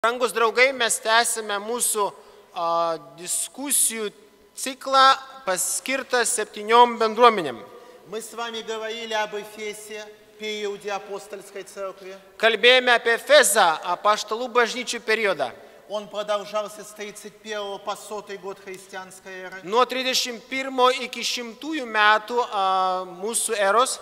Rangus draugai, mes tęsime mūsų diskusijų ciklą paskirtą 7 bendruomenėm. Мы с вами говорили об Эфесе, периоде апостольской церкви. Kalbėjome apie Efezą, apaštalų bažnyčių periodą. Он продолжался с 31 по 100 год христианской эры. Nuo 31 iki 100 metų mūsų eros.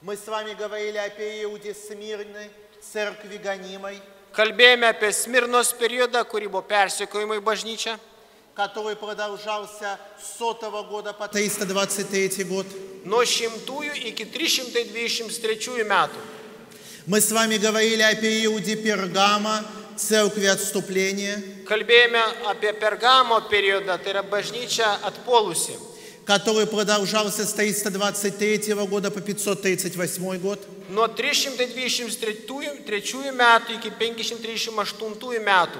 Мы с вами говорили о периоде Смирны, церкви гонимой. Kalbėjome apie Smirnos periodą, kurį buvo persekiojimai bažnyčia. Который продолжался с 100 года по 323 год. Nuo 100 iki 323 metų. Мы с вами говорили о периоде Пергама, церкви отступления. Kalbėjome apie Pergamo periodą, tai yra bažnyčia atpolusi. Который продолжался с 323 года по 538 год. Nuo 323 metų iki 538 metų.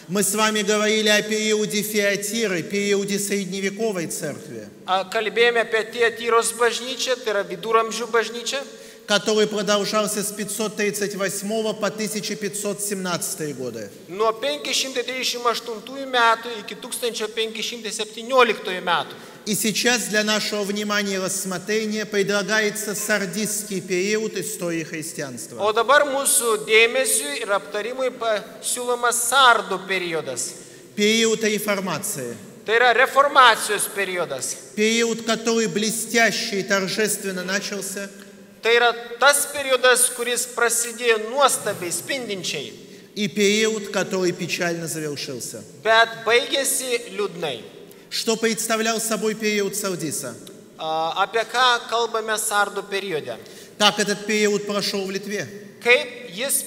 Мы с вами говорили о периоде Фиатиры, периоде средневековой церкви. Kalbėjome apie Tiatyros bažnyčią, tai yra viduramžių bažnyčia. Который продолжался с 538 по 1517 годы. Nuo 538 metų iki 1517 metų. И сейчас для нашего внимания и рассмотрения предлагается сардистский период истории христианства. O dabar mūsų dėmesiui ir aptarimui pasiūlomas Sardų periodas. Период реформации. Tai yra reformacijos periodas. Период, который блестяще и торжественно начался. Tai yra tas periodas, kuris prasidėjo nuostabiai, spindinčiai. И период, который печально завершился. Bet baigėsi liūdnai. Что представлял собой период Сардиса? Apie ką kalbame Sardų periode? Как этот период прошел в Литве? Kaip jis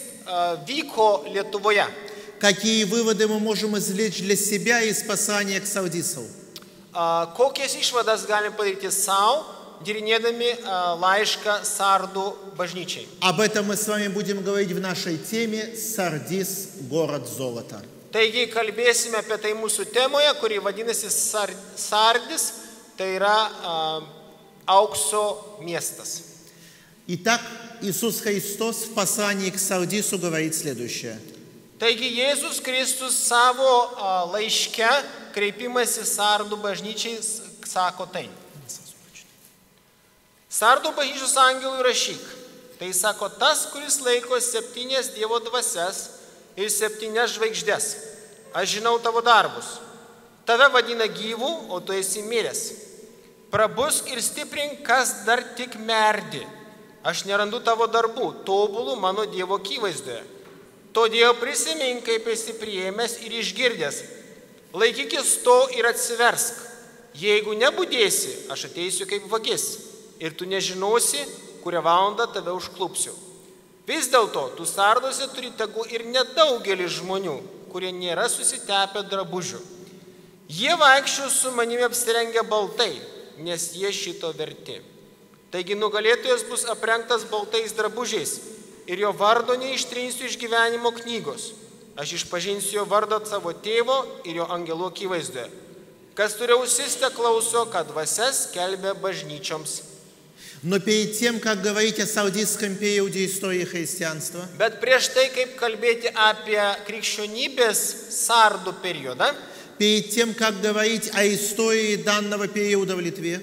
vyko Lietuvoje? Какие выводы мы можем извлечь для себя из послания к Сардису? Kokias išvadas galim padaryti savo, tyrinėdami laišką Sardų bažnyčiai? Об этом мы с вами будем говорить в нашей теме «Сардис. Город золота». Taigi kalbėsime apie tai mūsų temoje, kuri vadinasi Sardis, tai yra aukso miestas. Итак, Иисус Христос в послании к Сардису говорит следующее. Taigi Jėzus Kristus savo laiške, kreipimasi Sardų bažnyčiai, sako tai. Sardų bažnyčios angelui rašyk. Tai sako tas, kuris laiko 7 Dievo dvasias ir 7 žvaigždės. Aš žinau tavo darbus. Tave vadina gyvu, o tu esi miręs. Prabusk ir stiprink, kas dar tik merdi. Aš nerandu tavo darbų, tobulų mano Dievo akivaizdoje. Todėl prisimink, kaip esi priėmęs ir išgirdęs. Laikykis to ir atsiversk. Jeigu nebudėsi, aš ateisiu kaip vagis. Ir tu nežinosi, kurią valandą tave užklupsiu. Vis dėlto, tu Sarduose turi tegu ir nedaugelį žmonių, kurie nėra susitepę drabužių. Jie vaikščio su manimi apsirengę baltai, nes jie šito verti. Taigi nugalėtojas bus aprengtas baltais drabužiais ir jo vardo neištrinsiu iš gyvenimo knygos. Aš išpažinsiu jo vardą savo tėvo ir jo angelų akivaizdoje. Kas turi ausis, te klauso, kad dvasias skelbia bažnyčioms. Но перед тем, как говорить о сардистском периоде истории христианства, Bet prieš tai, kaip kalbėti apie krikščionybės Sardų periodą, перед тем, как говорить о истории данного периода в Литве,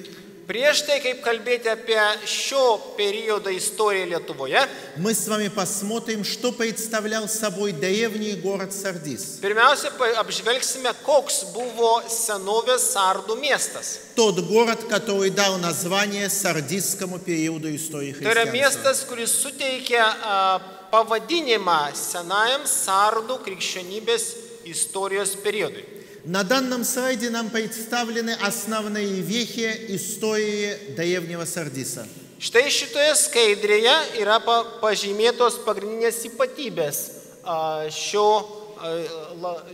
prieš tai, kaip kalbėti apie šio periodo istoriją Lietuvoje, мы с вами посмотрим, что представлял собой древний город Сардис. pirmiausia, apžvelgsime, koks buvo senovės Sardų miestas. Тот город, который дал название сардистскому периоду истории Tai yra христианства. miestas, kuris suteikia pavadinimą senajam Sardų krikščionybės istorijos periodui. На данном слайде нам представлены основные вехи истории древнего Сардиса. Štai šitoje skaidrėje yra pažymėtos pagrindinės ypatybės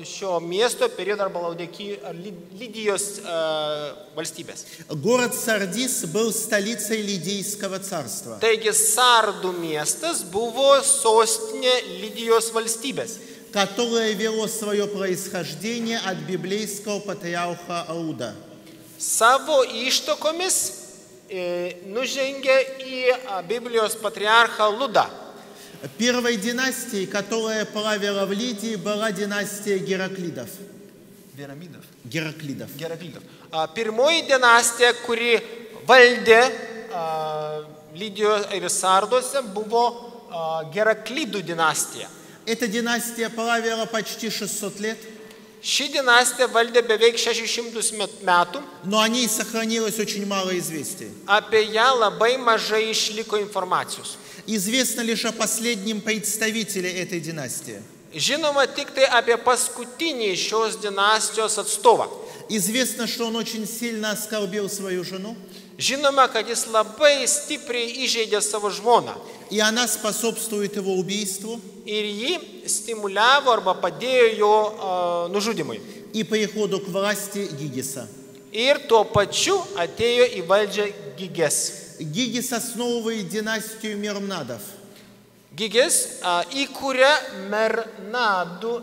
šio miesto periodo arba Lydijos valstybės. Город Сардис был столицей Лидийского царства. Taigi Sardų miestas buvo sostinė Lydijos valstybės, которое вело свое происхождение от библейского патриарха Ауда. Savo ištakomis nužengė į Biblijos patriarchą Ludą. Первой династией, которая правила в Лидии, была династия Гераклидов. Гераклидов. Pirmoji dinastija, kuri valdė Lydijos ir Sarduose, buvo Geraklidų dinastija. Эта династия правила почти 600 лет, Ši dinastija valdė beveik 600 metų, но о ней сохранилось очень мало известий. apie ją labai mažai išliko informacijos. Известно лишь о последнем представителе этой династии. Žinoma tik tai apie paskutinį šios dinastijos atstovą. Известно, что он очень сильно оскорбил свою жену, Žinoma, kad jis labai stipriai įžeidė savo žmoną и она способствует его убийству ir jį stimuliavo arba padėjo jo nužudimui. и приходу к власти Гигиса. Ir tuo pačiu atėjo į valdžią Giges. Гигис основывает династию Мермнадов. Giges įkūrė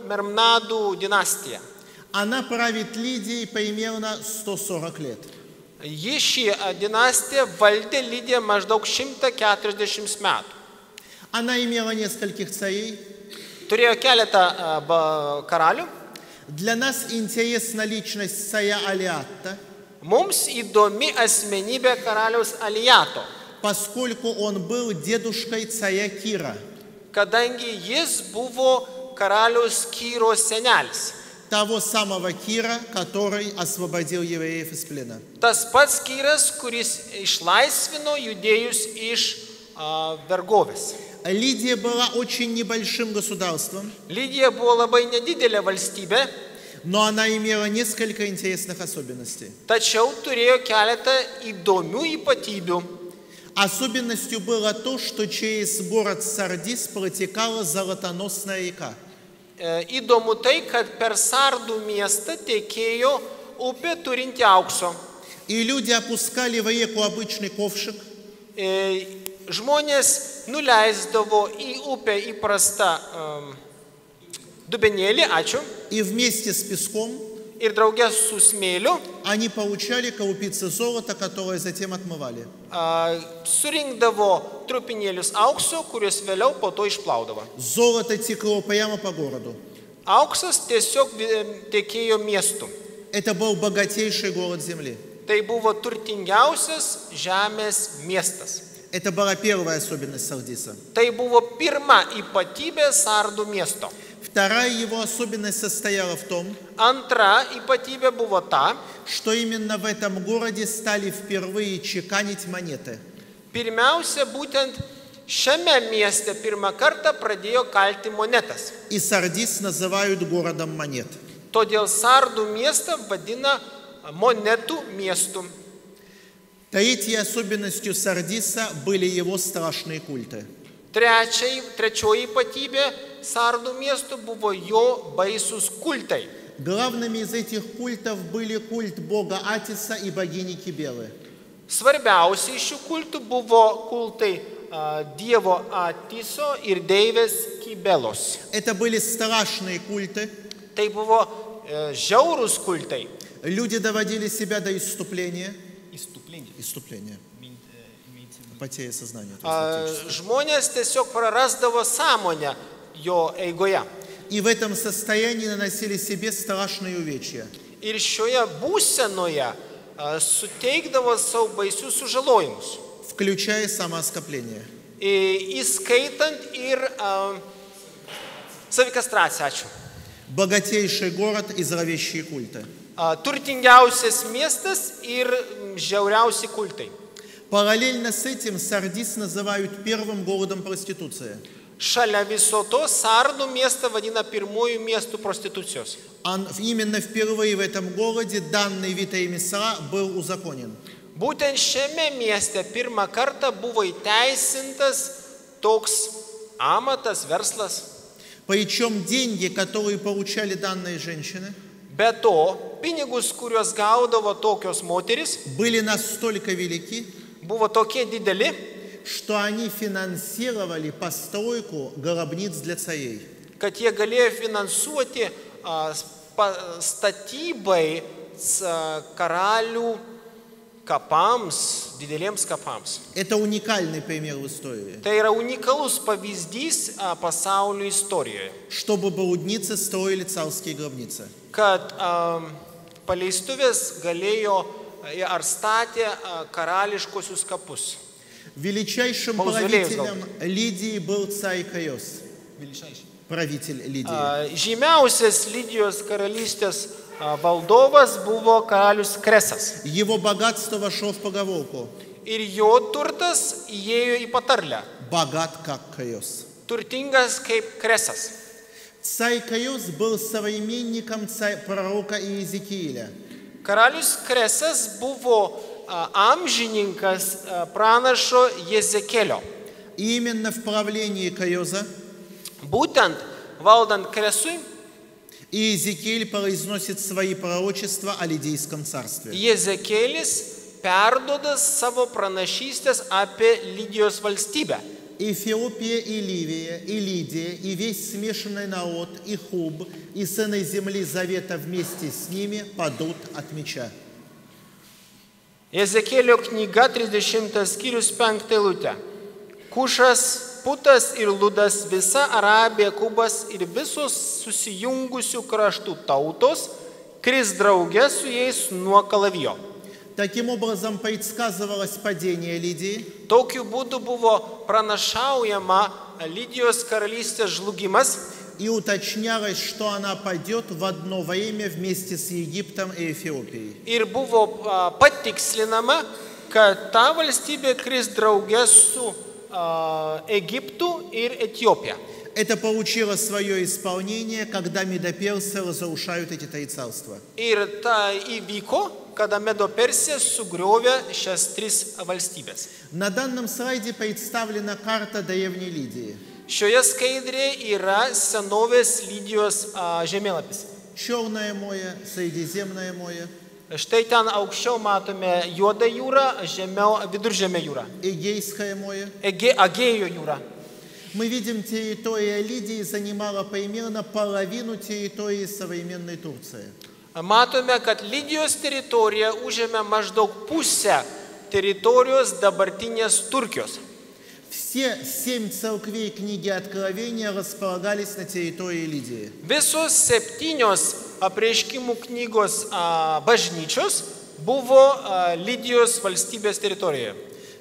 Mermnadų dinastiją. Она правит Лидией примерно 140 лет. Ši dinastija valdė Lydiją maždaug 140 metų. Она имела нескольких царей. Turėjo keletą karalių. Для нас интересна личность царя Алиатта, Mums įdomi asmenybė karaliaus Alijato, поскольку он был дедушкой царя Кира, kadangi jis buvo karaliaus Kyro senelis. того самого Кира, который освободил евреев из плена. Tas pats Kyras, kuris išlaisvino judėjus iš vergovės. Лидия была очень небольшим государством, Lydija buvo labai nedidelė valstybė, но она имела несколько интересных особенностей. tačiau turėjo keletą įdomių ypatybių. Особенностью было то, что через город Сардис протекала золотоносная река. Įdomu tai, kad per Sardų miestą tekėjo upė turinti aukso. И люди опускали в реку обычный ковшик, Žmonės nuleisdavo į upę įprastą dubenėlį, и вместе с песком ir draugės su smėliu они получали крупицы золота, которые затем отмывали. surinkdavo trupinėlius aukso, kuriuos vėliau po to išplaudavo. Золото текло прямо по городу. Auksas tiesiog tekėjo miestų. Это был богатейший город земли. Tai buvo turtingiausias žemės miestas. Это была первая особенность Сардиса. Tai buvo pirma ypatybė Sardų miesto. Вторая его особенность состояла в том, Antra ypatybė buvo ta, что именно в этом городе стали впервые чеканить монеты. pirmiausia, būtent šiame mieste pirmą kartą pradėjo kalti monetas. И Сардис называют городом монет. Todėl Sardų miestą vadina monetų miestu. Третьей особенностью Сардиса были его страшные культы. Trečioji ypatybė Sardų miestų buvo jo baisus kultai. Главными из этих культов были культ бога Атиса и богини Кибелы. Svarbiausi iš šių kultų buvo kultai dievo Atiso ir deivės Kibelos. Это были страшные культы. Tai buvo žiaurūs kultai. Люди доводили себя до исступления. Исступление. Потеря сознания. Žmonės tiesiog prarasdavo sąmonę jo eigoje. И в этом состоянии наносили себе страшные увечья. Ir šioje būsenoje suteikdavo savo baisius sužalojimus. Включая самооскопление. Įskaitant ir savikastraciją. Ačiū. Богатейший город и зловещие культы. Turtingiausias miestas ir žiauriausi kultai. Параллельно с этим Сардис называют первым городом проституции. Šalia viso to Sardų miestą vadina pirmųjų miestų prostitucijos. Именно впервые в этом городе данный вид ремесла был узаконен. Būtent šiame mieste pirmą kartą buvo įteisintas toks amatas, verslas. Причем деньги, которые получали данные женщины, Be to, pinigus, kuriuos gaudavo tokios moteris, были настолько велики, buvo tokie dideli, что они финансировали постройку гробниц для царей. kad jie galėjo finansuoti kapams, dideliems kapams. Это уникальный пример в истории. Tai yra unikalus pavyzdys pasaulio istorijoje, Чтобы блудницы строили царские гробницы. kad paleistuvės galėjo ar statė karališkosius kapus. Величайшим Маузолеев правителем Лидии был царь Кайос, правитель Лидии. Žymiausias Lydijos karalystės valdovas buvo karalius Kresas. Его богатство вошло в поговорку Ir jo turtas įėjo į patarlę. «богат, как Кайос». Turtingas kaip Kresas. Царь Кайос был современником пророка Иезекииля. Karalius Kresas buvo amžininkas pranašo Jezekėlio. И именно в правлении Кайоза Būtent valdant Kresui, Иезекииль произносит свои пророчества о Лидийском царстве. Jezekėlis perduoda savo pranašystės apie Lydijos valstybę. Эфиопия и Ливия, и Лидия, и весь смешанный народ, и Хуб, и сыны земли завета вместе с ними падут от меча. Jezekėlio knyga 30 skyrius 5 eilutė. Kušas, Putas ir Ludas, visa Arabija, Kubas ir visos susijungusių kraštų tautos kris drauge su jais nuo kalavijo. Таким образом предсказывалось падение Лидии, Tokiu būdu buvo pranašaujama Lydijos karalystės žlugimas и уточнялось, что она падет в одно время вместе с Египтом и Эфиопией. ir buvo patikslinama, kad ta valstybė kris drauge su Egiptu ir Etiopija. Это получило свое исполнение, когда медоперсы разрушают эти три царства. Ir ta įvyko, kada Medo-Persija sugriovė šias tris valstybės. На данном слайде представлена карта древней Лидии. Šioje skaidrėje yra senovės Lydijos žemėlapis. Черное море, Средиземное море, Štai ten aukščiau matome Juodą jūrą, žemiau Viduržemio jūrą, Эгейское море. Agėjo jūrą. Мы видим, территория Лидии занимала примерно половину территории современной Турции. Matome, kad Lydijos teritorija užėmė maždaug pusę teritorijos dabartinės Turkijos. Все 7 церквей книги Откровения располагались на территории Лидии. Visos 7 apreiškimų knygos bažnyčios buvo Lydijos valstybės teritorijoje.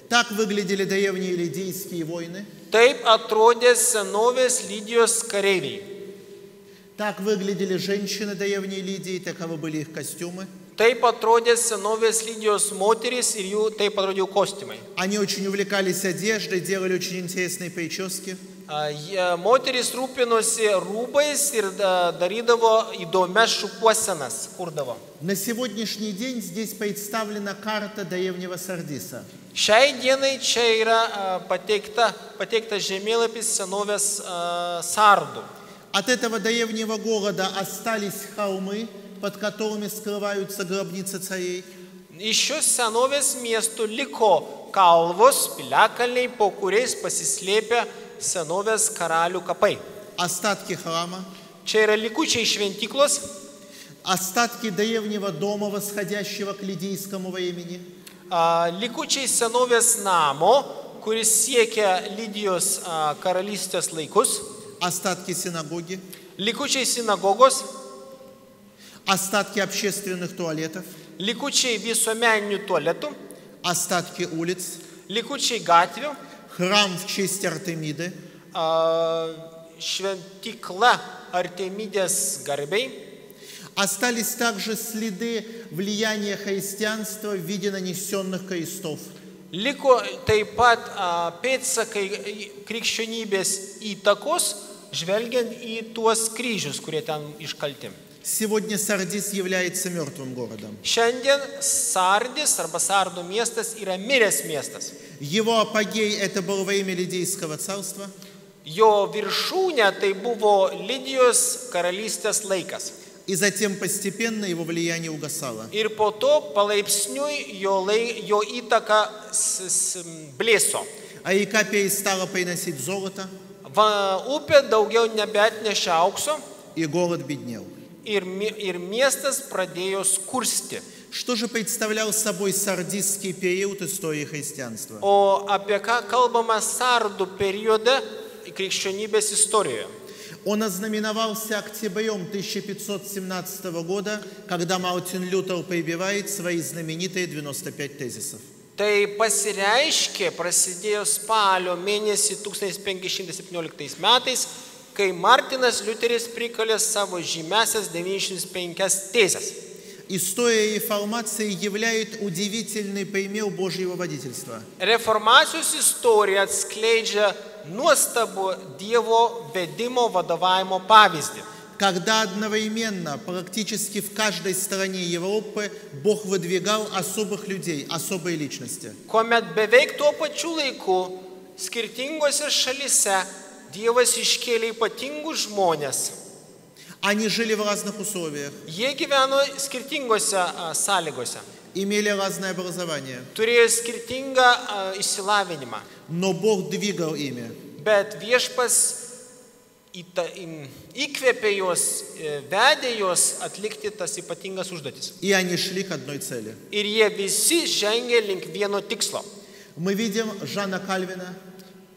Так выглядели древние лидийские войны. Taip atrodė senovės Lydijos kareiviai. Так выглядели женщины древней Лидии, таковы были их костюмы. Taip atrodė senovės Lydijos moterys ir jų taip atrodė jų kostiumai. Они очень увлекались одеждой, делали очень интересные прически. Moterys rūpinosi rūbais ir darydavo įdomias šukuosenas, kurdavo. На сегодняшний день здесь представлена карта древнего Сардиса. Šiai dienai čia yra pateiktas žemėlapis senovės Sardų. От этого древнего города остались холмы, под которыми скрываются гробницы царей. Iš šios senovės miestų liko kalvos, piliakalniai, po kuriais pasislėpė senovės karalių kapai. Остатки храма, Čia yra likučiai šventyklos, остатки древнего дома, восходящего к лидийскому времени. likučiai senovės namo, kuris siekia Lydijos karalystės laikus, Остатки синагоги, likučiai sinagogos, остатки общественных туалетов, likučiai visuomeninių tualetų, остатки улиц, likučiai gatvių, храм в честь Артемиды, šventykla Artemidės garbei. Остались также следы влияния христианства в виде нанесенных крестов. Liko taip pat pėdsakai krikščionybės įtakos, žvelgiant į tuos kryžius, kurie ten iškalti. Сегодня Сардис является мертвым городом. Šiandien Sardis arba Sardų miestas yra miręs miestas. Его апогей – это было время Лидийского царства. Jo viršūnė tai buvo Lydijos karalystės laikas. И затем постепенно его влияние угасало. Ir po to palaipsniui jo įtaka blėso. А река перестала приносить золото, Upė daugiau nebeatnešė aukso и город беднел. ir miestas pradėjo skursti. Что же представлял собой сардистский период истории христианства? O apie ką kalbama Sardų periode krikščionybės istorijoje? Он ознаменовался октябрем 1517 года, когда Мартин Лютер прибивает свои знаменитые 95 тезисов. Tai pasireiškė, prasidėjo spalio mėnesį 1517 metais, kai Martinas Liuteris prikalė savo žymiasias 95 tezes. История реформации являет удивительный пример Божьего водительства. Reformacijos istorija atskleidžia nuostabų Dievo vedimo vadovavimo pavyzdį. Когда одновременно практически в каждой стране Европы Бог выдвигал особых людей, особые личности. Kuomet beveik tuo pačiu laiku skirtingose šalyse Dievas iškėlė ypatingus žmonės. Они жили в разных условиях, Jie gyveno skirtingose sąlygose, имели разное образование, turėjo skirtingą išsilavinimą, но Бог двигал ими. bet Viešpas įkvėpė juos, vedė juos atlikti tas ypatingas užduotis. И они шли к одной цели. Ir jie visi žengė link vieno tikslo. Мы видим Жана Кальвина,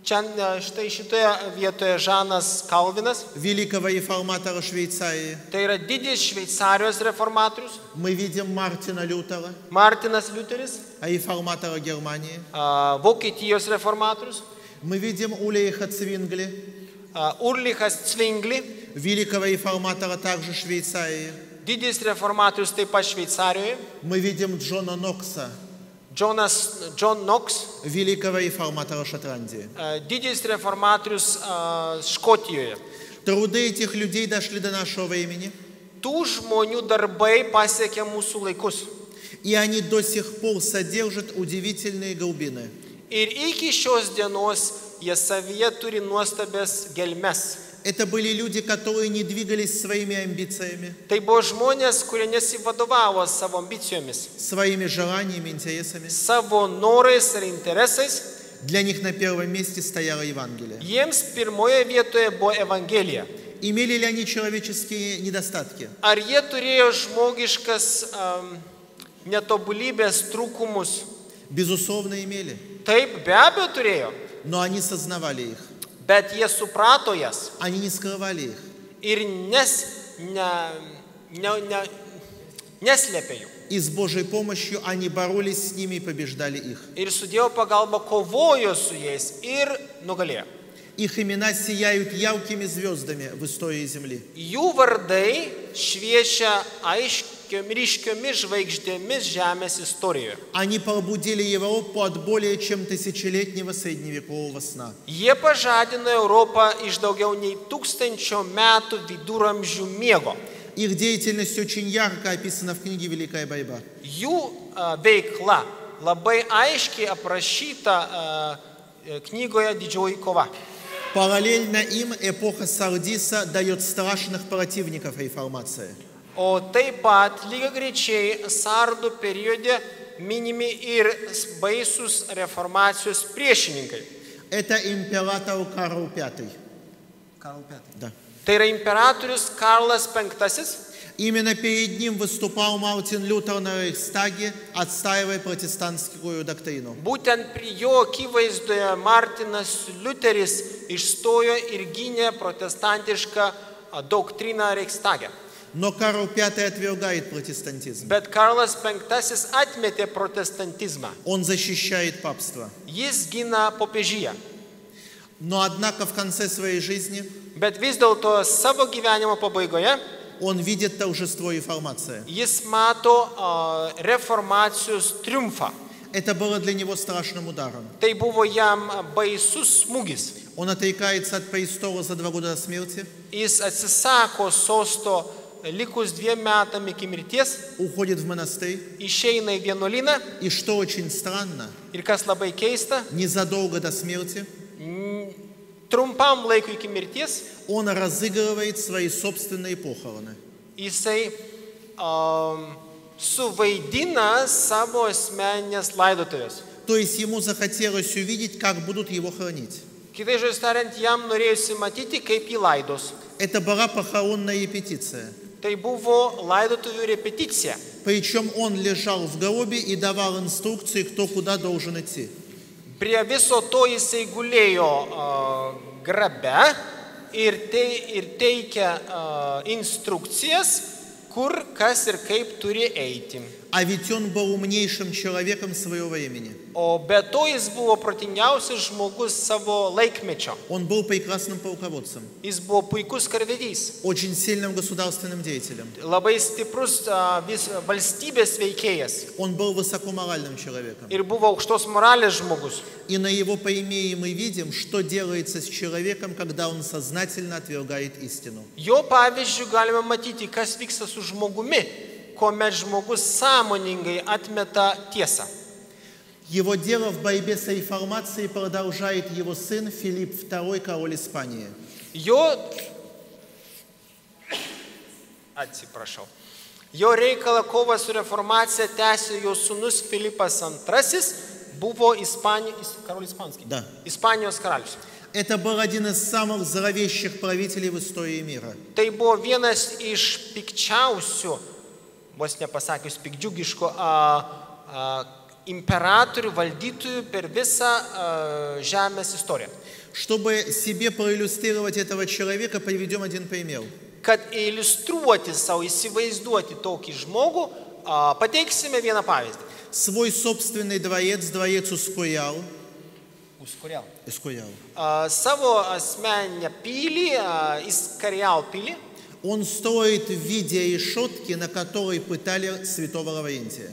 Čia štai šitoje vietoje Žanas Kalvinas, великого реформатора Швейцарии. tai yra didis Šveicarijos reformatorius, Мы видим Мартина Лютера, Martinas Liuteris, реформатора Германии. Vokietijos reformatorius, Мы видим Ульриха Цвингли, Ulrichas Zwingli, великого реформатора также Швейцарии. didis reformatorius taip pat Šveicarijoje, Мы видим Джона Нокса, John Knox, великого реформатора Шотландии. didis reformatorius Škotijoje. Труды этих людей дошли до нашего времени, Tų žmonių darbai pasiekė mūsų laikus. и они до сих пор содержат удивительные глубины. Ir iki šios dienos jie savyje turi nuostabės gelmes. Это были люди, которые не двигались своими амбициями, Tai buvo žmonės, kurie nesivadovavo savo ambicijomis, своими желаниями, интересами. savo norais ir interesais. Для них на первом месте стояло Евангелие. Jiems pirmoje vietoje buvo Evangelija. Имели ли они человеческие недостатки? Ar jie turėjo žmogiškas netobulybės trūkumus? Безусловно, имели. Taip, be abejo turėjo, Но они сознавали их. bet jie suprato jas Они не скрывали их. ir neslėpė jų. И с Божьей помощью они боролись с ними и побеждали их. Ir su Dievo pagalba kovojo su jais ir nugalėjo. Их имена сияют яркими звездами в истории Земли. Jų vardai šviečia ryškiomis žvaigždėmis žemės istorijoje. Они пробудили Европу от более чем тысячелетнего средневекового сна. Jie pažadino Europą iš daugiau nei 1000 metų viduramžių miego. Их деятельность очень ярко описана в книге «Великая борьба». Jų veikla labai aiškiai aprašyta knygoje Didžioji kova. Параллельно им эпоха Сардиса дает страшных противников реформации. O taip pat lygiagrečiai Sardų periode minimi ir baisūs reformacijos priešininkai. Это император Карл V. Да. Tai yra imperatorius Karlas V. Именно перед ним выступал Мартин Лютер на Рейхстаге, отстаивая протестантскую доктрину. Būtent prie jo akivaizdoje Martinas Liuteris išstojo ir gynė protestantišką doktriną Reichstage. Но Карл V отвергает протестантизм. Bet Karlas V atmetė protestantizmą. Он защищает папство. Jis gina popiežiją. Но однако в конце своей жизни Bet vis dėlto savo gyvenimo pabaigoje он видит торжество реформации. jis mato reformacijos triumfą. Это было для него страшным ударом. Tai buvo jam baisus smūgis. Он отрекается от престола за 2 года до смерти, Jis atsisako sosto likus 2 metam iki mirties, уходит в монастырь. išeina į vienuolyną И что очень странно, ir kas labai keista, незадолго до смерти trumpam laikui iki mirties он разыгрывает свои собственные похороны. jisai suvaidina savo asmeninės laidotuvės. То есть ему захотелось увидеть, как будут его хоронить. Kitai žodžiais tariant, jam norėjusi matyti, kaip jį laidos. Это была похоронная репетиция. Tai buvo laidotuvių repeticija. Причем он лежал в гробе и давал инструкции, кто куда должен идти. Prie viso to jisai gulėjo grabe ir teikė instrukcijas, kur, kas ir kaip turi eiti. А ведь он был умнейшим человеком своего времени. O be to jis buvo protingiausias žmogus savo laikmečio. Он был прекрасным полководцем, Jis buvo puikus karvedys, очень сильным государственным деятелем. labai stiprus valstybės veikėjas Он был высокоморальным человеком. ir buvo aukštos moralės žmogus. И на его примере мы видим, что делается с человеком, когда он сознательно отвергает истину. Jo pavyzdžių galime matyti, kas vyksta su žmogumi, kuomet žmogus sąmoningai atmeta tiesą. Его дело в борьбе с реформацией продолжает его сын Филипп II, король Испании. Jo reikalą kovą su reformacija tęsė jo sūnus Filipas II, buvo Да. Ispanijos karalius. Это был один из самых зловещих правителей в истории мира. Tai buvo vienas iš pikčiausių, vos nepasakius pikdžiugiško, imperatorių, valdytojų per visą žemės istoriją. Чтобы себе проиллюстрировать этого человека, приведем один пример. Kad iliustruoti savo, įsivaizduoti tokį žmogų, pateiksime vieną pavyzdį. Свой собственный дворец, дворец Ускурял, Savo asmeninę pilį, Iskarial pilį, он строит в виде решетки, на которой пытали святого Лаврентия.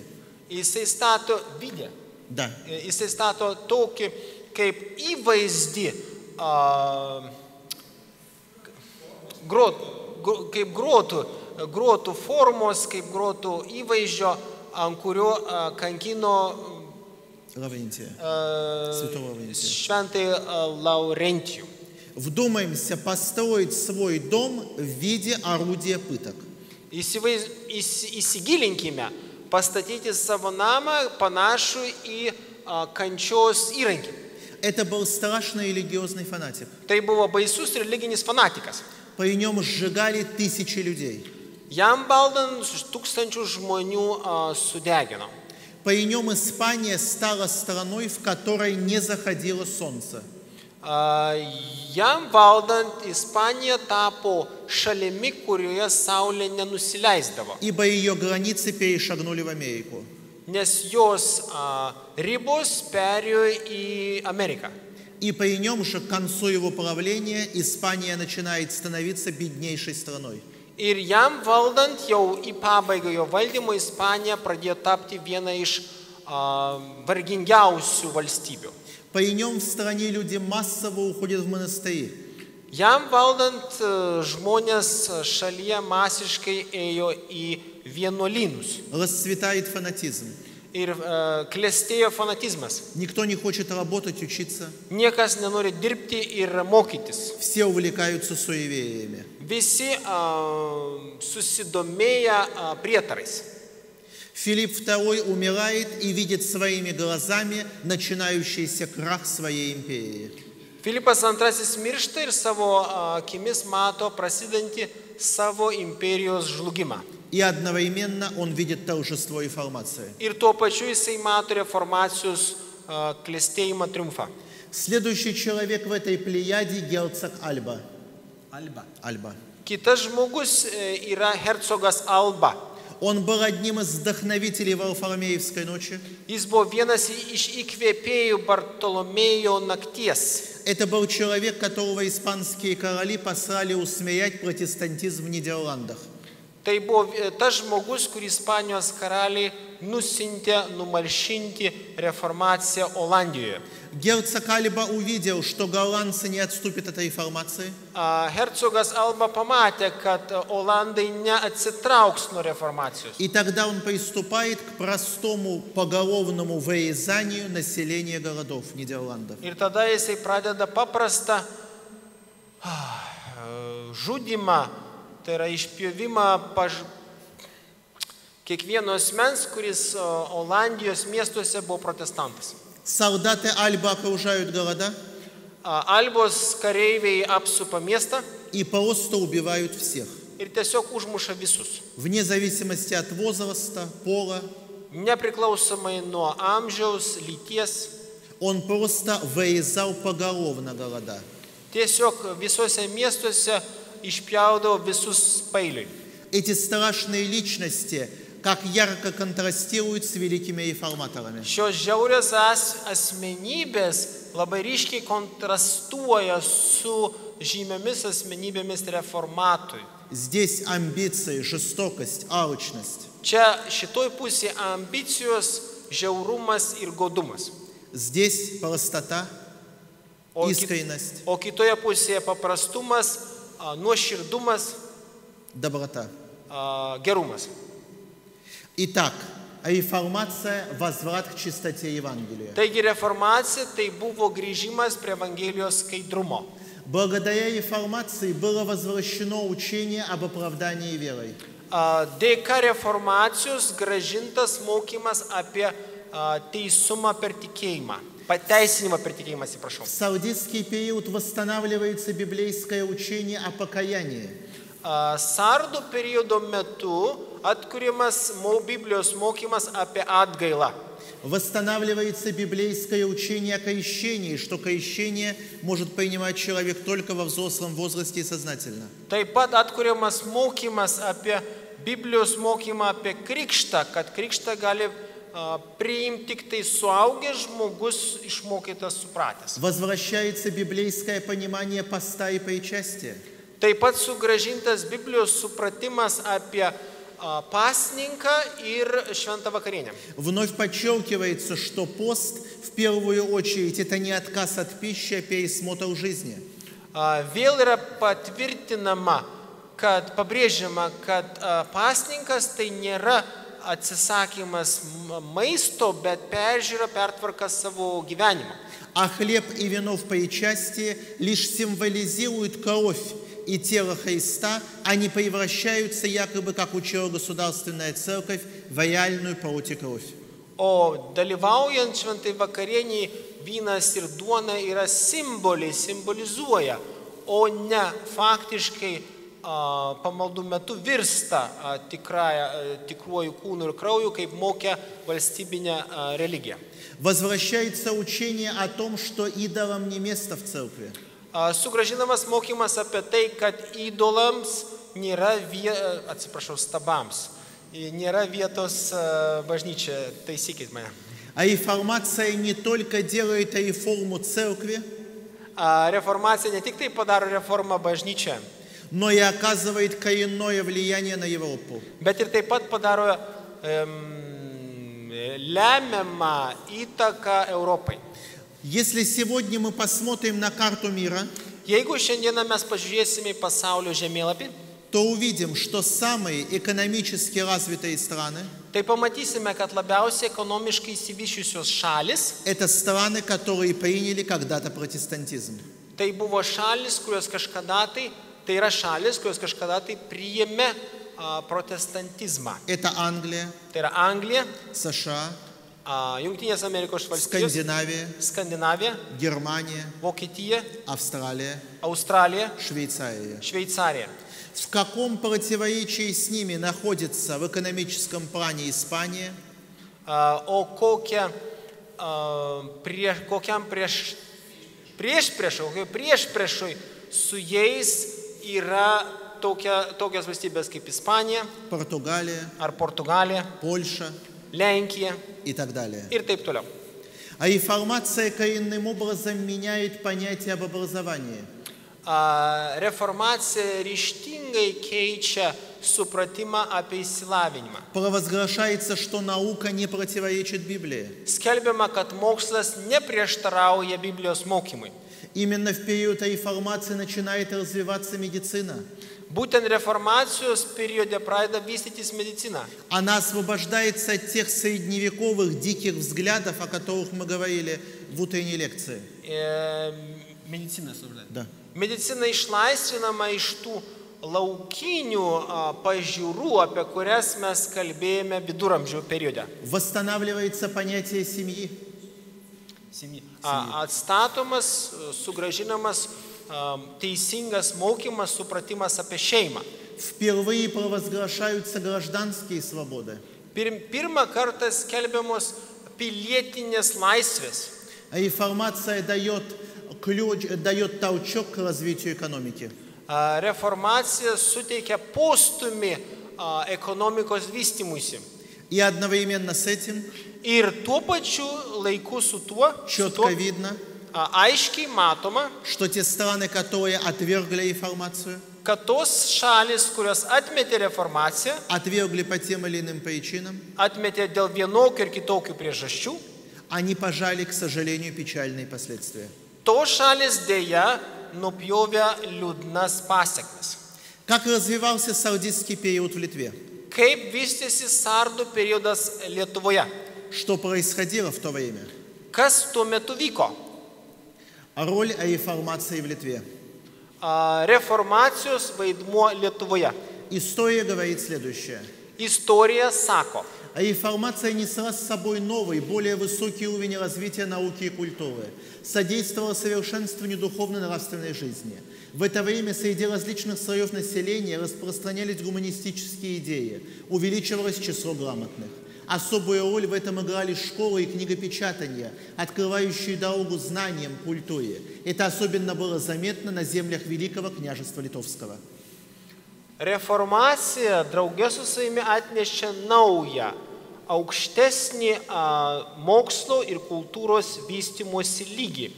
jisai stato vidę. Да. Jisai stato tokį kaip įvaizdį, kaip grotų formos, kaip grotų įvaizdžio, ant kurio kankino Лаврентия. Святого Лаврентия. šventai Laurentijų. Вдумаемся, построить свой дом в виде орудия пыток. Įsigilinkime, pastatyti savo namą panašų į kančios įrankį. Это был страшный религиозный фанатик. Tai buvo baisus religinis fanatikas. При нем сжигали тысячи людей. Jam valdant tūkstančių žmonių sudegino. При нем Испания стала страной, в которой не заходило солнце. Jam valdant Ispanija tapo šalimi, kurioje saulė nenusileisdavo, Ибо ее границы перешагнули в Америку. nes jos ribos perėjo į Ameriką. И при нем же к концу его правления Испания начинает становиться беднейшей страной. Ir jam valdant jau į pabaigą jo valdymo Ispanija pradėjo tapti viena iš vargingiausių valstybių. При нем в стране люди массово уходят в монастыри. Jam valdant žmonės šalyje masiškai ėjo į vienuolynus Расцветает фанатизм. ir klestėjo fanatizmas. Никто не хочет работать, учиться. Niekas nenori dirbti ir mokytis. Все увлекаются суевериями. Visi susidomėję prietarais. Филипп II умирает и видит своими глазами начинающийся крах своей империи. Filipas II miršta ir savo akimis mato prasidantį savo imperijos žlugimą. И одновременно он видит торжество реформации. Ir tuo pačiu jisai mato reformacijos klestėjimą triumfą. Следующий человек в этой плеяде герцог Альба. Альба. Kitas žmogus yra hercogas Alba. Он был одним из вдохновителей Варфоломеевской ночи. Jis buvo vienas iš įkvėpėjų Bartolomėjo nakties. Это был человек, которого испанские короли послали усмирять протестантизм в Нидерландах. Tai buvo tas žmogus, kurį Ispanijos karaliai nusintė numalšinti reformaciją Olandijoje. Герцог Альба увидел, что голландцы не отступят от реформации. Hercogas Alba pamatė, kad Olandai neatsitrauks nuo reformacijos. И тогда он приступает к простому поголовному вырезанию населения городов Нидерландов. Ir tada jisai pradeda paprastą žudimą, tai yra išpjovimą kiekvieno asmens, kuris Olandijos miestuose buvo protestantas. Солдаты Альба окружают города Albos kareiviai apsupa miestą и просто убивают всех. ir tiesiog užmuša visus. вне зависимости от возраста, пола. Nepriklausomai nuo amžiaus, lyties. Он просто вырезал поголовно города. Tiesiog visuose miestuose išpjaudavo visus pailiui. Эти страшные личности как ярко контрастируют с великими реформаторами. Šios žiaurios asmenybės labai ryškiai kontrastuoja su žymiomis asmenybėmis reformatorių. Здесь амбиции, жестокость, алчность. Čia šitoj pusėje ambicijos, žiaurumas ir godumas. Здесь простота, искренность, O kitoje pusėje paprastumas, nuoširdumas, доброта. gerumas. Итак, реформация – возврат к чистоте Евангелия. Taigi reformacija tai buvo grįžimas prie Evangelijos skaidrumo. Благодаря реформации было возвращено учение об оправдании верой. Dėka reformacijos grąžintas mokymas apie teisumą per tikėjimą. Pateisinimą per tikėjimą, atsiprašau. В саудитский период восстанавливается библейское учение о покаянии. Sardų periodo metu atkuriamas Biblijos mokymas apie atgailą. Восстанавливается библейское учение о крещении, что крещение может принимать человек только во взрослом возрасте и сознательно. Taip pat atkuriamas mokymas apie Biblijos mokymą apie krikštą, kad krikštą gali priimti tik tai suaugęs žmogus išmokytas supratęs. Возвращается библейское понимание поста и причастия. Taip pat sugrąžintas Biblijos supratimas apie pasninką ir šventą vakarienę. Вновь подчеркивается, что пост в первую очередь это не отказ от пищи, а пересмотр жизни. Vėl yra patvirtinama, kad pabrėžiama, kad pasninkas tai nėra atsisakymas maisto, bet peržiūra, pertvarka savo gyvenimo. А хлеб и вино в причастии лишь символизируют кровь и тело Христа, они превращаются якобы, как учила государственная церковь, в реальную плоть и кровь. O dalyvaujant šventai vakarieniai, vynas ir duona yra simboliai, simbolizuoja, o ne faktiškai pamaldų metu virsta tikruoju kūnu ir krauju, kaip mokė valstybinė religija. Возвращается учение о том, что идолам не место в церкви. Sugrąžinamas mokymas apie tai, kad idolams nėra stabams, nėra vietos bažnyčioje, taisykit mane. А реформация не только делает реформу церкви, Reformacija ne tik tai padaro reformą bažnyčią, но и оказывает коренное влияние на Европу. bet ir taip pat padaro lemiamą įtaką Europai. Если сегодня мы посмотрим на карту мира, Jeigu šiandieną mes pažiūrėsime į pasaulio žemėlapį, то увидим, что самые экономически развитые страны tai pamatysime, kad labiausiai ekonomiškai išsivysčiusios šalis, это страны, которые приняли когда-то протестантизм. tai buvo šalis, kurios kažkada tai priėmė protestantizmą. Это Англия, Tai yra Anglija, США, Jungtinės Amerikos valstijos, Скандинавия, Skandinavija, Германия, Vokietija, Австралия, Australija, Швейцария. Šveicarija. В каком противоречии с ними находится в экономическом плане Испания, O kokiam priešpriešui su jais yra tokios valstybės kaip Ispanija Португалия, ar Portugalija, Польша Lenkija и так далее? ir taip toliau. А реформация коренным образом меняет понятие об образовании. Reformacija ryžtingai keičia supratimą apie išsilavinimą. Провозглашается, что наука не противоречит Библии. Skelbiama, kad mokslas neprieštarauja Biblijos mokymui. Именно в период реформации начинает развиваться медицина. Būtent reformacijos periode pradeda vystytis medicina. Она освобождается от тех средневековых диких взглядов, о которых мы говорили в утренней лекции. Medicina sužadė. Да. Medicina išlaisvinama iš tų laukinių pažiūrų, apie kurias mes kalbėjome viduramžių periode. Восстанавливается понятие семьи. Atstatomas, sugrąžinamas teisingas mokymas, supratimas apie šeimą. впервые провозглашаются гражданские свободы. Pirmą kartą skelbiamos pilietinės laisvės. Реформация дает толчок к развитию экономики. Reformacija suteikia postumį ekonomikos vystymuisi. И одновременно с этим Ir tuo pačiu laiku su tuo четко видно, aiškiai matoma, что те страны, которые отвергли реформацию, kad tos šalis, kurios atmetė reformaciją, отвергли по тем или иным причинам, atmetė dėl vienokių ir kitokių priežasčių, они пожали, к сожалению, печальные последствия. to šalis dėja nupjovė liūdnas pasiekmes. Как развивался саудитский период в Литве? Kaip vystėsi sardų periodas Lietuvoje? Что происходило в то время? Kas tuo metu vyko? Роль реформации в Литве. Reformacijos vaidmuo Lietuvoje. История говорит следующее. Istorija sako, Реформация несла с собой новый, более высокий уровень развития науки и культуры, содействовала совершенствованию духовно-нравственной жизни. В это время среди различных слоев населения распространялись гуманистические идеи, увеличивалось число грамотных. Особую роль в этом играли школы и книгопечатания, открывающие дорогу знаниям, культуре. Это особенно было заметно на землях Великого княжества Литовского. reformacija draugė su savimi atnešė naują, aukštesnį mokslo ir kultūros vystymosi lygį,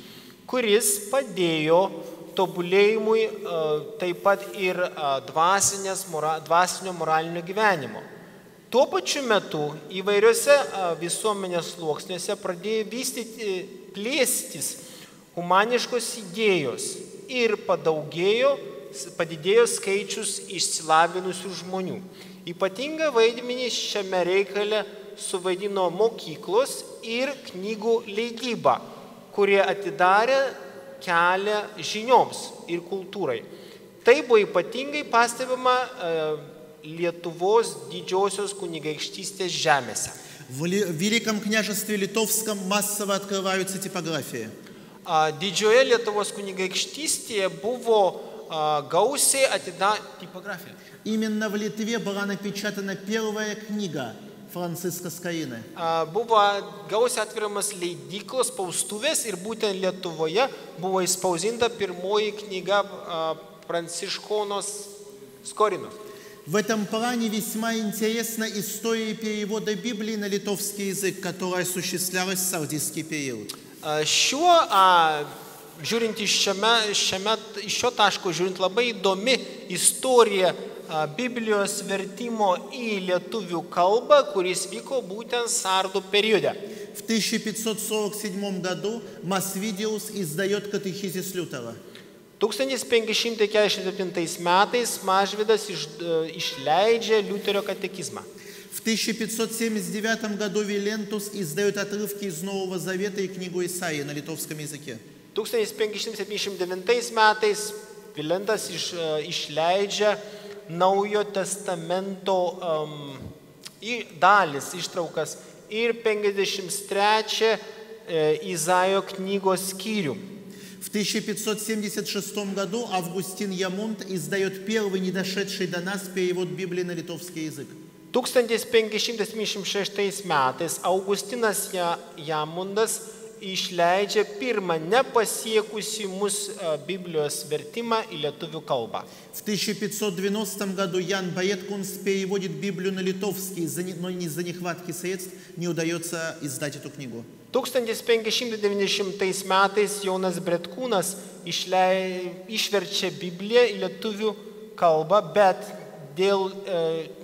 kuris padėjo tobulėjimui taip pat ir dvasinio moralinio gyvenimo. Tuo pačiu metu įvairiose visuomenės sluoksniuose pradėjo plėstis humaniškos idėjos ir padidėjo skaičius išsilavinusių žmonių. Ypatingą vaidmenį šiame reikale suvaidino mokyklos ir knygų leidyba, kurie atidarė kelią žinioms ir kultūrai. Tai buvo ypatingai pastebima Lietuvos didžiosios kunigaikštystės žemėse. В Великом княжестве Литовском массово открываются типографии. Didžioje Lietuvos kunigaikštystėje buvo gausiai типография. Именно в Литве была напечатана первая книга Франциска Скорины. Buvo gausiai atveriamas leidyklos spaustuvės ir būtent Lietuvoje buvo įspausinta pirmoji knyga Pranciškonos Skorinos. В этом плане весьма интересна история перевода Библии на литовский язык, которая осуществлялась в саудитский период. Žiūrint iš šio taško, žiūrint labai įdomi istorija Biblijos vertimo į lietuvių kalbą, kuris vyko būtent sardų periode. В 1547 году Масвидиус издает катехизис Лютера. 1547 metais Mažvydas išleidžia Liuterio katekizmą. В 1579 году Вилентус издает отрывки из Нового Завета и книгу Исаии на литовском языке. 1579 metais Vilentas išleidžia Naujo testamento dalis, ištraukas ir 53 Izaijo knygos skyrių. В 1576 году Августин Ямунд издает первый недошедший до нас перевод Библии на литовский язык. 1576 metais Augustinas Jamundas išleidžia pirmą nepasiekusi mus Biblijos vertimą į lietuvių kalbą. В 1590 году Ян Боеткунс переводит Библию на литовский, но из-за нехватки средств не удается издать эту книгу. 1590 metais Jonas Bretkūnas išverčia Bibliją į lietuvių kalbą, bet dėl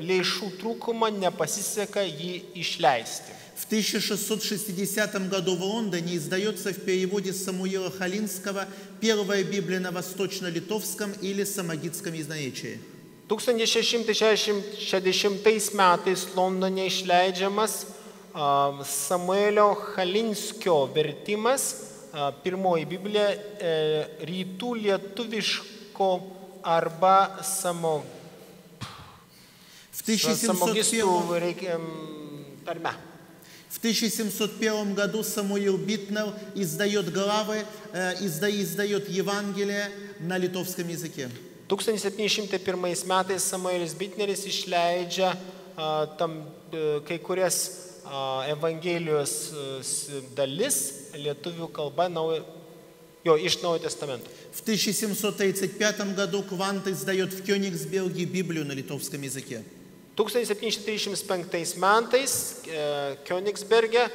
lėšų trūkumo nepasiseka jį išleisti. В 1660 году в Лондоне издается в переводе Самуила Халинского первая Библия на восточно-литовском или самогитском изнаречии. 1660 metais Londone išleidžiamas Samuelio Halinskio vertimas, pirmoji Biblija rytų lietuviško arba samogistų tarme. В 1701 году Самуил Битнер издает главы, издает Евангелие на литовском языке. 1701 metais Samuelis Bitneris išleidžia kai kurias Evangelijos dalis lietuvių kalba iš Naujojo Testamento. В 1735 году Квант издает в Кёнигсберге Библию на литовском языке. 1735 metais Königsberge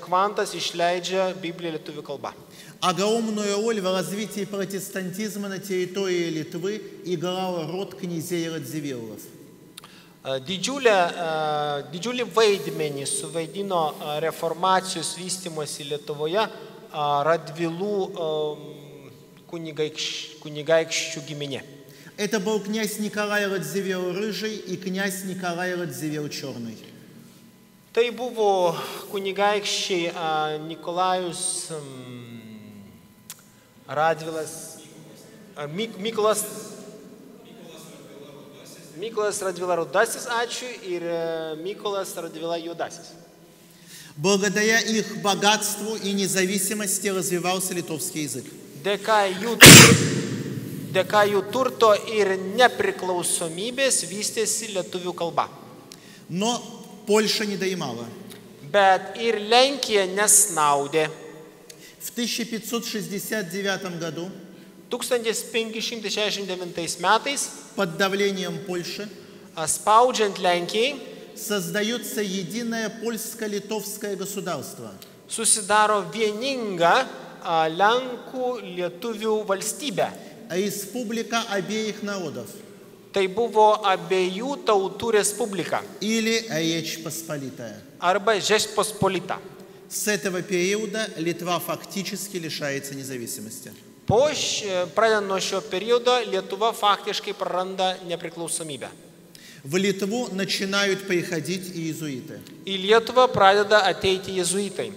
Kvantas išleidžia Bibliją lietuvių kalba. Огромную роль в развитии протестантизма на территории Литвы играл род князей Радзивиллов. Didžiulį vaidmenį suvaidino reformacijos vystymosi Lietuvoje Radvilų kunigaikščių giminė. Это был князь Николай Радзивилл Рыжий и князь Николай Радзивилл Черный. Tai buvo kunigaikščiai Nikolajus Radvilas, Mykolas Radvila Rudasis, ačiū, ir Mykolas Radvila Juodasis. Благодаря их богатству и независимости развивался литовский язык. Dėka jų turto ir nepriklausomybės vystėsi lietuvių kalba. Но Польша не доимала. Bet ir Lenkija nesnaudė. В 1569 году 1569 metais под давлением Польши spaudžiant Lenkijai создается единое польско-литовское государство. Susidaro vieninga Lenkų lietuvių valstybė. Республика обеих народов. Tai buvo abiejų tautų respublika. Или Речь Посполитая. Arba Žečpospolita. С этого периода Литва фактически лишается независимости. Pradedant nuo šio periodo, Lietuva faktiškai praranda nepriklausomybę. В Литву начинают приходить иезуиты. Į Lietuvą pradeda ateiti jėzuitai.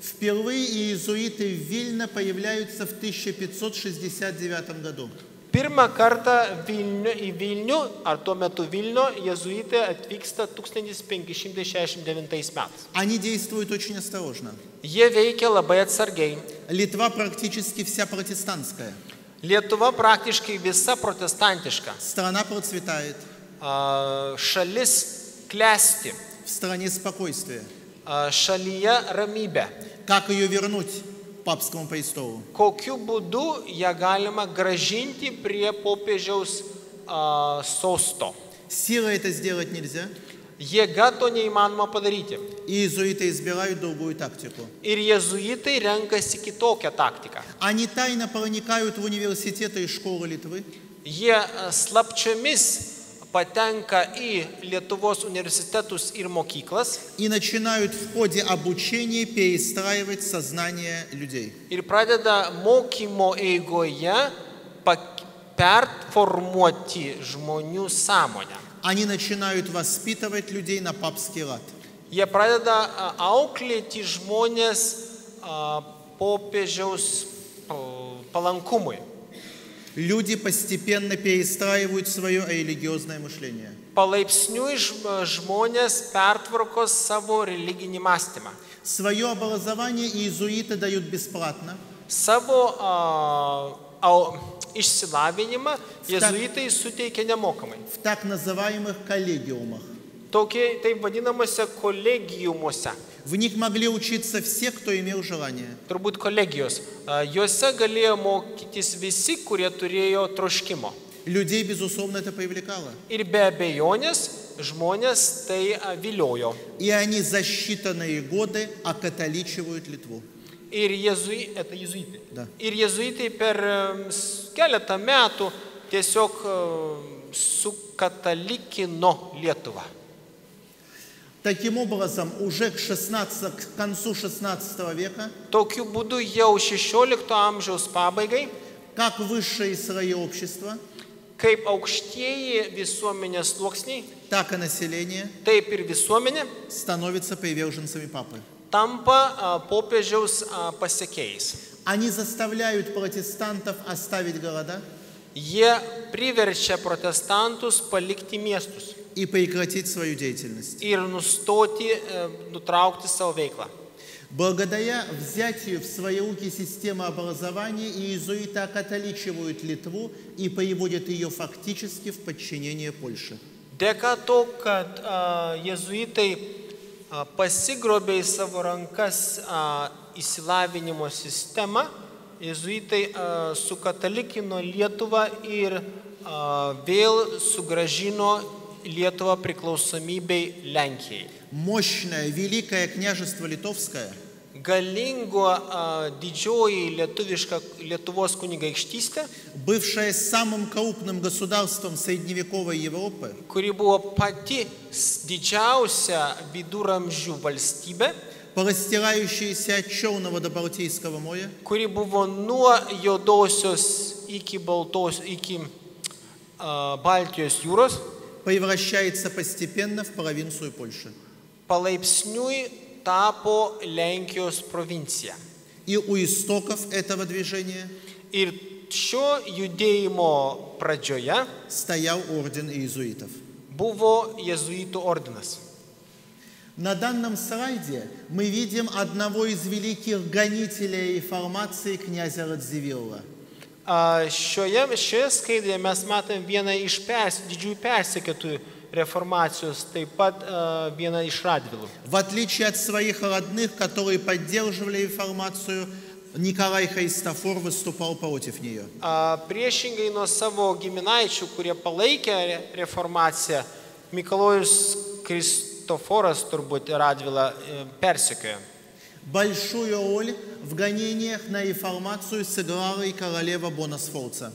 Впервые иезуиты в Вильно появляются в 1569 году. Pirmą kartą į Vilnių, ar tuo metu Vilnių, jėzuitai atvyksta 1569 metais. Они действуют очень осторожно. Jie veikia labai atsargiai. Литва практически вся протестантская. Lietuva praktiškai visa protestantiška. Страна процветает. Šalis klesti. В стране спокойствие. Šalyje ramybė. Как ее вернуть папскому престолу? Kokiu būdu ją galima gražinti prie popiežiaus sosto? Силой это сделать нельзя. Jėga to neįmanoma padaryti. Иезуиты избирают другую тактику. Ir jėzuitai renkasi kitokią taktiką. Они тайно проникают в университеты и школы Литвы. Jie slapčiomis patenka į Lietuvos universitetus ir mokyklas. И начинают в ходе обучения перестраивать сознание людей. Ir pradeda mokymo eigoje performuoti žmonių sąmonę. Они начинают воспитывать людей на папский лад. Jie pradeda auklėti žmonės popiežiaus palankumui. Люди постепенно перестраивают свое религиозное мышление. Palaipsniui žmonės pertvarko savo religinį mąstymą. Свое образование иезуиты дают бесплатно. Savo išsilavinimą jėzuitai suteikia nemokamai. В так называемых коллегиумах. Taip vadinamuose kolegiumuose. В них могли учиться все, кто имел желание. Turbūt kolegijos. Juose galėjo mokytis visi, kurie turėjo troškimo. Людей, безусловно, это привлекало. Ir be abejonės žmonės tai viliojo. И они за считанные годы окатоличивают Литву. Ir jėzuitai. Da. Ir jėzuitai per keletą metų tiesiog sukatalikino Lietuvą. Таким образом, уже к концу XVI века, Tokiu būdu jau 16 amžiaus pabaigai, как высшие слои общества, kaip aukštieji visuomenės sluoksniai, так и население taip ir visuomenė становятся приверженцами папы. tampa popiežiaus pasekėjais. Они заставляют протестантов оставить города Jie priverčia protestantus palikti miestus и прекратить свою деятельность. ir nutraukti savo veiklą. Благодаря взятию в свои руки системы образования иезуиты окатоличивают Литву и приводят ее фактически в подчинение Польше. Dėka to, kad jėzuitai pasigrobė į savo rankas įsilavinimo sistemą, jėzuitai sukatalikino Lietuvą ir vėl sugrąžino Lietuvą priklausomybei Lenkijai. Мощное Великое княжество Литовское Galingo didžioji Lietuvos kunigaikštystė, бывшая самым крупным государством средневековой Европы, kuri buvo pati didžiausia viduramžių valstybė, простирающаяся от Черного до Балтийского моря, kuri buvo nuo Juodosios iki Baltijos jūros, превращается постепенно в провинцию Польши. palaipsniui tapo Lenkijos provincija. И у истоков этого движения Ir šio judėjimo pradžioje стоял орден иезуитов. buvo jėzuitų ordinas. На данном слайде мы видим одного из великих гонителей реформации, князя Радзивилла. Šioje skaidrėje mes matome vieną iš didžiųjų persekiotojų reformacijos, taip pat vieną iš Radvilų. В отличие от своих родных, которые поддерживали реформацию, Николай Христофор выступал против нее. Priešingai nuo savo giminaičių, kurie palaikė reformaciją, Mikalojus Kristoforas turbūt Radvilą persekiojo. Большую роль в гонениях на реформацию сыграла и королева Bona Sforza.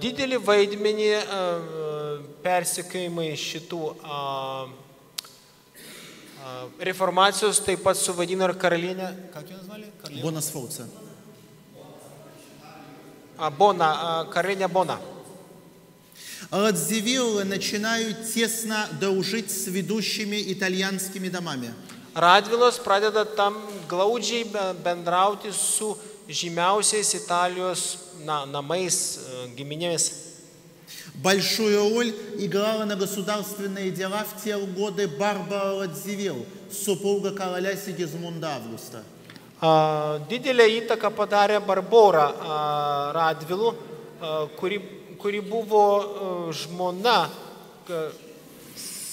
Didelį vaidmenį persekiojimai šitų reformacijos taip pat suvadino ir karalienė. Kaip jūs zvali? Bona Sforza. Karalienė Bona. Радзивиллы начинают тесно дружить с ведущими итальянскими домами. Radvilos pradeda tam glaudžiai bendrauti su žymiausiais Italijos namais, giminėmis. Большую роль играла на государственные дела в те годы Барбара Радзивилл, супруга короля Сигизмунда Августа. Didelę įtaką padarė Barbora Radvilų, kuri buvo žmona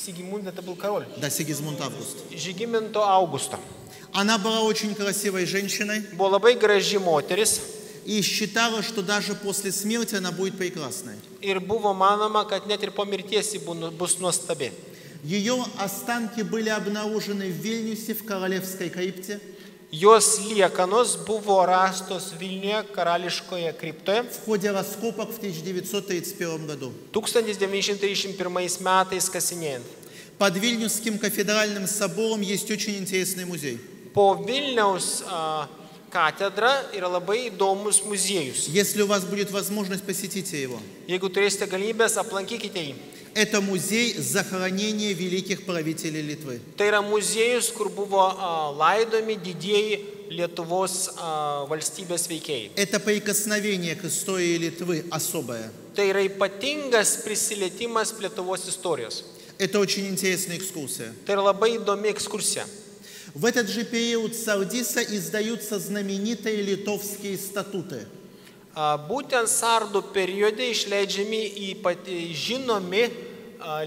Сигизмунда, это был король. Да, Сигизмунд Август. Žygimanto Augusto. Она была очень красивой женщиной Buvo labai graži moteris и считала, что даже после смерти она будет прекрасной. ir buvo manoma, kad net ir po mirties ji bus nuostabi. Ее останки были обнаружены в Вильнюсе, в королевской крипте. Jos liekanos buvo rastos Vilniuje karališkoje kriptoje В ходе раскопок в 1931 году. 1931 metais kasinėjant. Под Вильнюсским кафедральным собором есть очень интересный музей. Po Vilniaus katedra yra labai įdomus muziejus. Если у вас будет возможность, посетите его. Jeigu turėsite galimybės, aplankykite jį. Это музей захоронения великих правителей Литвы. Tai yra muziejus, kur buvo laidomi didieji Lietuvos valstybės veikėjai. Это прикосновение к истории Литвы особое. Tai yra ypatingas prisilietimas prie Lietuvos istorijos. Это очень интересная экскурсия. Tai yra labai įdomi ekskursija. В этот же период Сардиса издаются знаменитые литовские статуты. Būtent Sardų periode išleidžiami žinomi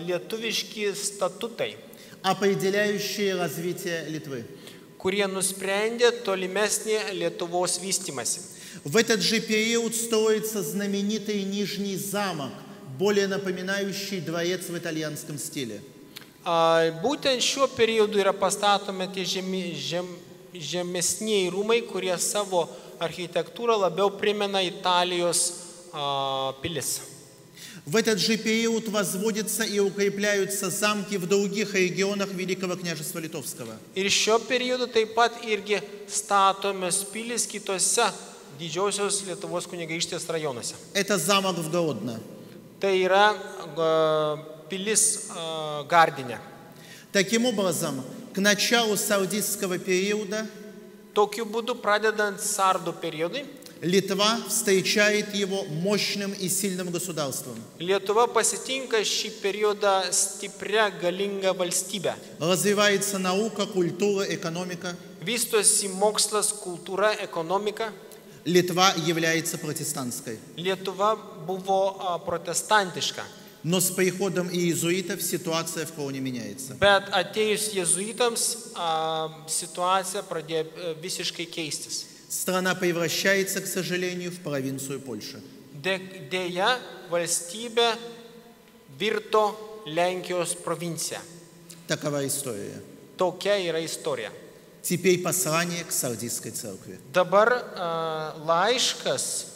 lietuviški statutai, определяющие развитие Литвы. kurie nusprendė tolimesnį Lietuvos vystimąsi. В этот же период строится знаменитый Нижний замок, более напоминающий дворец в итальянском стиле. Būtent šiuo periodu yra pastatomi tie žemesnieji rūmai, kurie savo architektūrą labiau primena Italijos pilis. В этот же период возводятся и укрепляются замки в других регионах Великого княжества Литовского. Ir šiuo periodu taip pat irgi statomos pilis kitose didžiosios Lietuvos kunigaikštės rajonuose. Это замок в Гродно. Tai yra pilis Gardine. Таким образом, к началу сардистского периода Tokiu būdu, pradedant Sardų periodui, Литва встречает его мощным и сильным государством. Lietuva pasitinka šį periodą stiprią, galingą valstybę. Развивается наука, культура, экономика. Vystosi mokslas, kultūra, ekonomika. Литва является протестантской. Lietuva buvo protestantiška. Но с приходом иезуитов ситуация в Крауне меняется. Bet atėjus jėzuitams situacija pradėjo visiškai keistis. Страна превращается, к сожалению, в провинцию Польши. Deja, valstybė virto Lenkijos provincija. Такова история. Tokia yra istorija. Теперь послание к Сардийской церкви. Dabar laiškas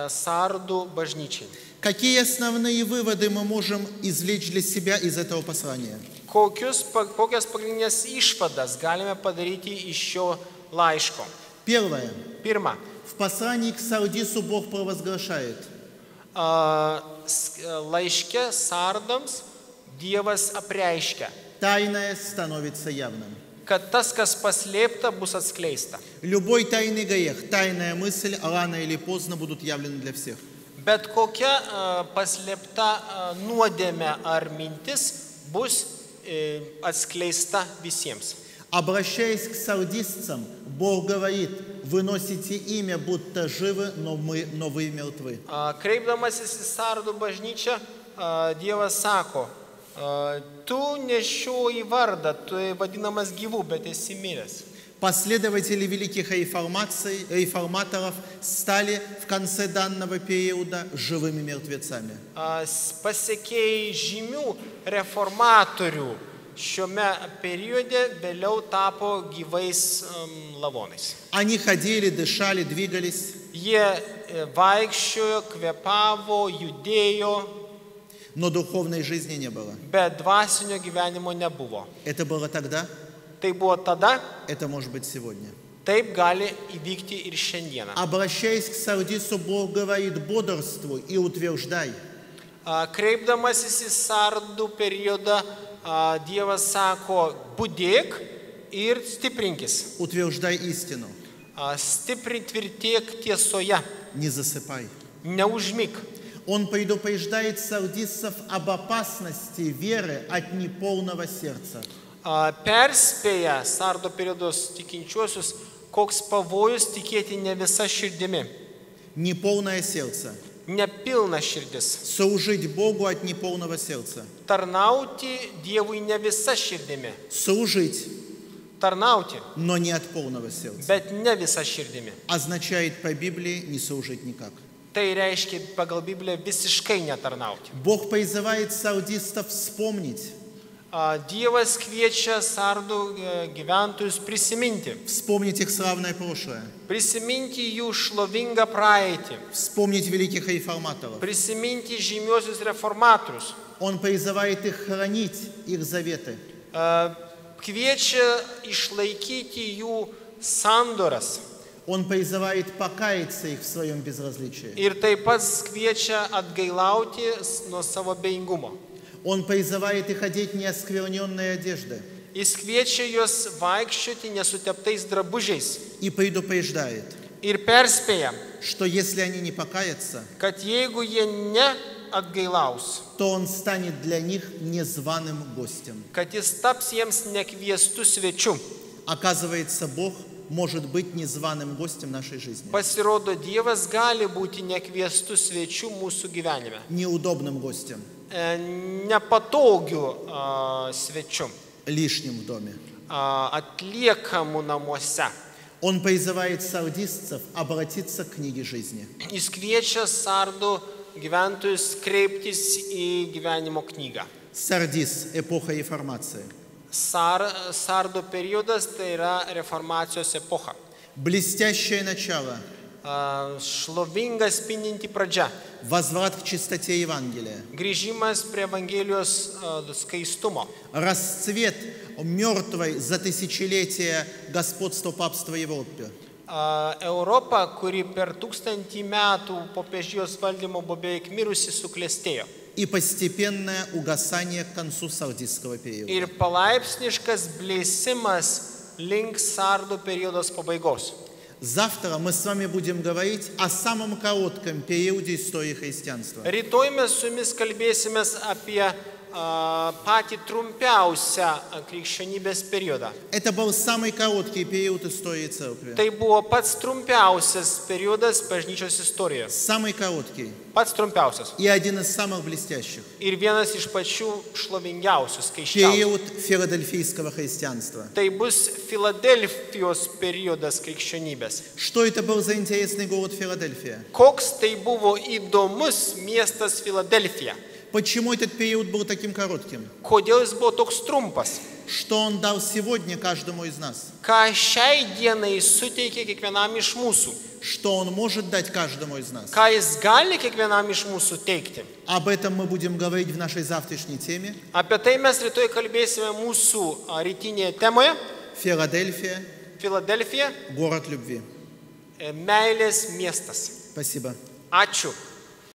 Sardų bažnyčiai. Какие основные выводы мы можем извлечь для себя из этого послания? Kokias pagrindinės išvadas galime padaryti iš šio laiško? Первое. Pirma, В послании к Сардису Бог провозглашает: laiške Sardams Dievas apreiškia, тайное становится явным. kad tas, kas paslėpta, bus atskleista. Любой тайный грех, тайная мысль рано или поздно будут явлены для всех. Bet kokia paslėpta nuodėmė ar mintis bus atskleista visiems. Обращаясь к сардисцам, Бог говорит: вы носите имя, будто живы, но вы мертвы. Kreipdamasis į Sardų bažnyčią, Dievas sako, tu nešioji vardą, tu vadinamas gyvu, bet esi miręs. Последователи великих реформаторов стали в конце данного периода живыми мертвецами. Pasekėjai žymių reformatorių šiame periode vėliau tapo gyvais lavonais. Они ходили, дышали, двигались, Jie vaikščiojo, kvėpavo, judėjo, но духовной жизни не было. bet dvasinio gyvenimo nebuvo. Это было тогда, Tai buvo tada, это может быть сегодня. taip gali įvykti ir šiandieną. Обращаясь к Сардису, Бог говорит: бодрствуй и утверждай. Kreipdamasis į Sardų periodą, Dievas sako, budėk ir stiprinkis. Утверждай истину, Tvirtėk tiesoje, не засыпай. neužmig. Он предупреждает сардисцев об опасности веры от неполного сердца. Perspėja Sardo periodos tikinčiuosius, koks pavojus tikėti ne visa širdimi, Неполное сердце. nepilna širdis. Служить Богу от неполного сердца. Tarnauti Dievui ne visa širdimi. Служить, Tarnauti, но не от полного сердца. bet ne visa širdimi. Означает по Библии не служить никак. Tai reiškia pagal Bibliją visiškai netarnauti. Бог призывает сардистов вспомнить. Dievas kviečia Sardų gyventojus prisiminti. Вспомнить их славное прошлое. Prisiminti jų šlovingą praeitį. Вспомнить великих реформаторов. Prisiminti žymiuosius reformatorius. Он призывает их хранить их заветы. Kviečia išlaikyti jų sandoras. Он призывает покаяться их в своем безразличии. Ir taip pat kviečia atgailauti nuo savo bejingumo. Он призывает их одеть неоскверненные одежды. Jis kviečia juos vaikščioti nesuteptais drabužiais. И предупреждает, Ir perspėja, что если они не покаятся, kad jeigu jie neatgailaus, то он станет для них незваным гостем. kad jis taps jiems nekviestų svečių. Оказывается, Бог может быть незваным гостем нашей жизни. Pasirodo, Dievas gali būti nekviestų svečių mūsų gyvenime. Неудобным гостем, Nepatogių svečių, лишним в доме. Atliekamų namuose. Он призывает сардистцев обратиться к книге жизни. Jis kviečia Sardų gyventojus kreiptis į gyvenimo knygą. Сардис – эпоха реформации. Sardų periodas tai yra reformacijos epocha. Блестящее начало. Šlovinga spindinti pradžia. Возврат к чистоте Евангелия. Grįžimas prie Evangelijos skaistumo. Расцвет мертвой за тысячелетия господства папства в Европе. Europa, kuri per 1000 metų popiežijos valdymo buvo beveik mirusi, suklestėjo. И постепенное угасание к концу сардистского периода. Ir palaipsniškas blėsimas link Sardų periodos pabaigos. Завтра мы с вами будем говорить о самом коротком периоде истории христианства. Rytoj mes su jumis kalbėsimės apie patį trumpiausią krikščionybės periodą. Это был самый короткий период истории церкви. Tai buvo pats trumpiausias periodas bažnyčios istorijoje. Самый короткий. Pats trumpiausias. И один из самых блестящих. Ir vienas iš pačių šlovingiausių, skaičiausių. Период филадельфийского христианства. Tai bus Filadelfijos periodas krikščionybės. Что это был за интересный город Филадельфия? Koks tai buvo įdomus miestas Filadelfija? Почему этот период был таким коротким? Kodėl jis buvo toks trumpas? Что он дал сегодня каждому из нас? Ką šiai dienai suteikė kiekvienam iš mūsų? Что он может дать каждому из нас? Ką jis gali kiekvienam iš mūsų teikti? Об этом мы будем говорить в нашей завтрашней теме. Apie tai mes rytoj kalbėsime mūsų rytinėje temoje. Филадельфия, Filadelfija, город любви. meilės miestas. Спасибо. Ačiū.